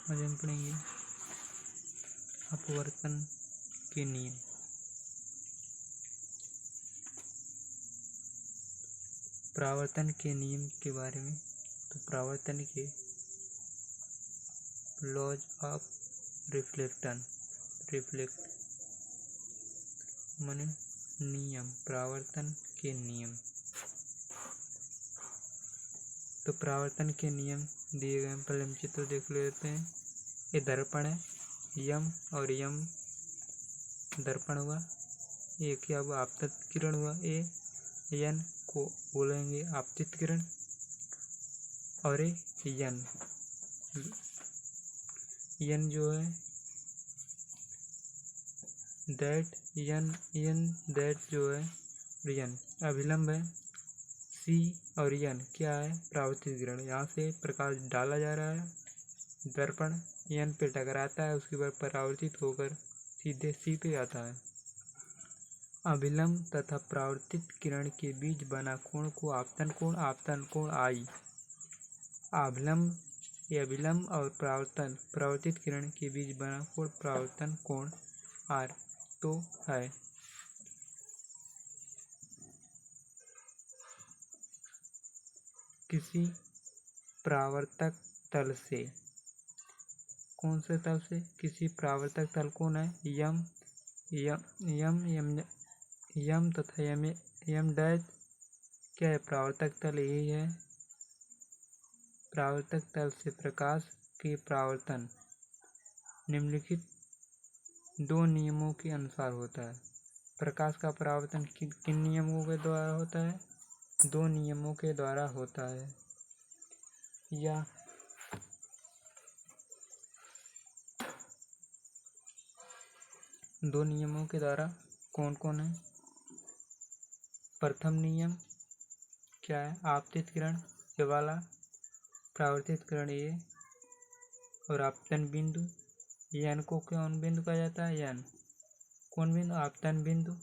आज हम पढ़ेंगे अपवर्तन के नियम। परावर्तन के नियम के बारे में, तो परावर्तन के लॉज ऑफ रिफ्लेक्ट माने नियम, परावर्तन के नियम। तो परावर्तन के नियम दिए गए, पहले हम चित्र देख लेते हैं। ये दर्पण है, यम और यम दर्पण हुआ। ये क्या हुआ? आपतित किरण हुआ। ये यन को बोलेंगे आपतित किरण, और ये यन जो है दैट यन दैट जो है यन अभिलंब है। सी और यन क्या है? परावर्तित किरण। यहाँ से प्रकाश डाला जा रहा है, दर्पण यन पे टकराता है, उसके बाद परावर्तित होकर सीधे सी पे आता है। अभिलंब तथा परावर्तित किरण के बीच बना कोण को आपतन कोण आई। अभिलंब और परावर्तित किरण के बीच बना कोण परावर्तन कोण आर तो है। किसी परावर्तक तल से, कौन से तल से? किसी परावर्तक तल कौन है? यम तथा यम डैश क्या है? परावर्तक तल यही है। परावर्तक तल से प्रकाश के परावर्तन निम्नलिखित दो नियमों के अनुसार होता है। प्रकाश का परावर्तन किन नियमों के द्वारा होता है? दो नियमों के द्वारा होता है। या दो नियमों के द्वारा कौन कौन है? प्रथम नियम क्या है? आपतित किरण ये वाला, परावर्तित किरण ये, और आपतन बिंदु यन को कौन बिंदु कहा जाता है? यन कौन बिंदु? आपतन बिंदु।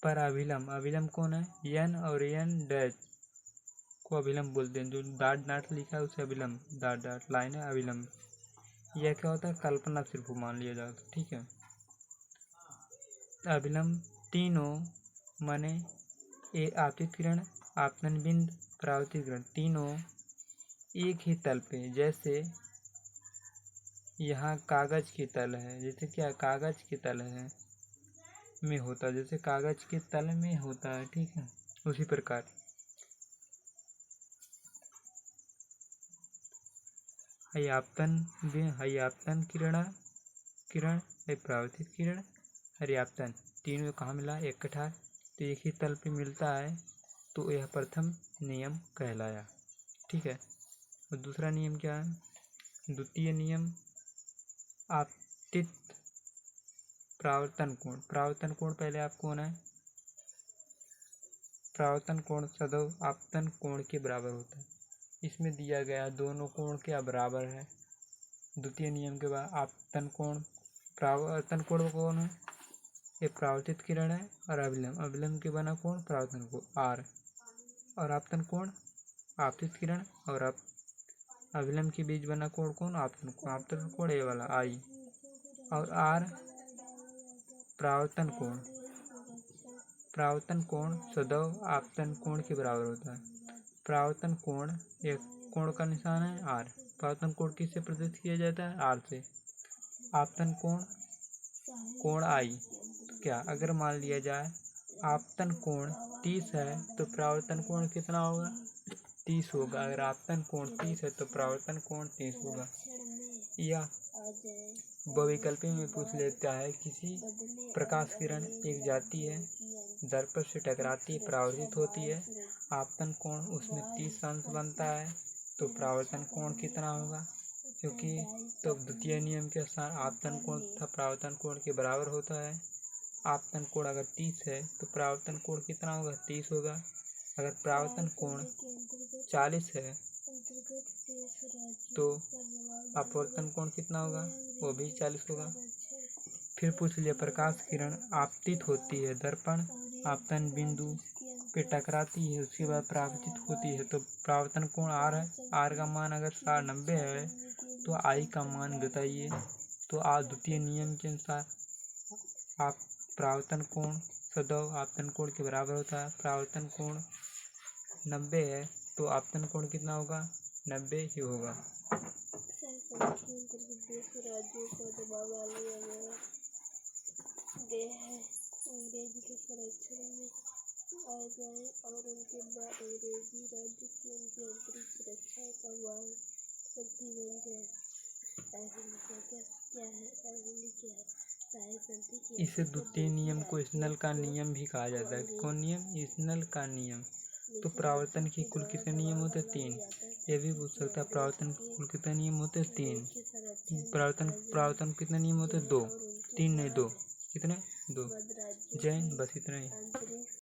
पर अभिलंब कौन है? यन और यन डैश को अभिलंब बोलते हैं। जो डाट लिखा है उसे अभिलंब, डाट लाइन है अभिलंब। यह क्या होता है? कल्पना सिर्फ मान लिया जाता है, ठीक है। अभिलंब तीनों माने ये आपतित किरण, आपतन बिंदु, परावर्तित किरण तीनों एक ही तल पे, जैसे यहाँ कागज की तल है, जैसे क्या कागज की तल है में होता है, जैसे कागज के तल में होता है, ठीक है। उसी प्रकार हयापतन किरण परावर्तित किरण, हरियापतन तीनों कहाँ मिला? इकट्ठा, तो एक ही तल पे मिलता है, तो यह प्रथम नियम कहलाया, ठीक है। और दूसरा नियम क्या है? द्वितीय नियम आपतित परावर्तन कोण। परावर्तन कोण पहले आपको होना है। परावर्तन कोण सदैव आपतन कोण के बराबर होता है। इसमें दिया गया दोनों कोण क्या बराबर है। द्वितीय नियम के बाद आपतन कोण, परावर्तन कोण कौन है? ये परावर्तित किरण है, और अभिलंब के बना कोण परावर्तन कोण आर, और आपतन कोण आपतित किरण, और अभिलंब के बीच बना कोण कौन? आपतन कोण ये वाला आई, और आर परावर्तन कोण। परावर्तन कोण सदैव आपतन कोण के बराबर होता है। परावर्तन कोण एक कोण का निशान है आर। परावर्तन कोण किससे प्रदर्शित किया जाता है? आर से। आपतन कोण आई, तो क्या अगर मान लिया जाए आपतन कोण 30 है तो परावर्तन कोण कितना होगा? 30 होगा। अगर आपतन कोण 30 है तो परावर्तन कोण 30 होगा। या बहुविकल्पी में पूछ लेता है, किसी प्रकाश किरण एक जाती है, दर्पण से टकराती है, परावर्तित होती है, आपतन कोण उसमें 30 अंश बनता है, तो परावर्तन कोण कितना होगा? क्योंकि तो द्वितीय नियम के अनुसार आपतन कोण तथा परावर्तन कोण के बराबर होता है। आपतन कोण अगर 30 है तो परावर्तन कोण कितना होगा? 30 होगा। अगर परावर्तन कोण 40 है तो अपवर्तन कोण कितना होगा? वो भी 40 होगा। फिर पूछ लिया, प्रकाश किरण आपतित होती है, दर्पण आपतन बिंदु पे टकराती है उसके बाद परावर्तित होती है। तो परावर्तन कोण आर है, आर का मान अगर 90 है तो आई का मान बताइए। तो द्वितीय नियम के अनुसार आप परावर्तन कोण सदैव आपतन कोण के बराबर होता है। परावर्तन कोण 90 है तो आपतन कोण कितना होगा, 90 ही होगा। राज्यों पर दबाव डाला गया है, अंग्रेजी के संरक्षण में आ गए और उनके बाद अंग्रेजी राज्य की उनकी आंतरिक सुरक्षा का वाहक बन जाए। इसे द्वितीय नियम को स्नेल का नियम भी कहा जाता है। कौन नियम? स्नेल का नियम। तो परावर्तन के कुल कितने नियम होते हैं? 3। ये भी पूछ सकता है परावर्तन के कुल कितने नियम होते हैं? 3। परावर्तन कितने नियम होते हैं? 2। 3 नहीं 2। कितने? 2। जैन बस इतना ही।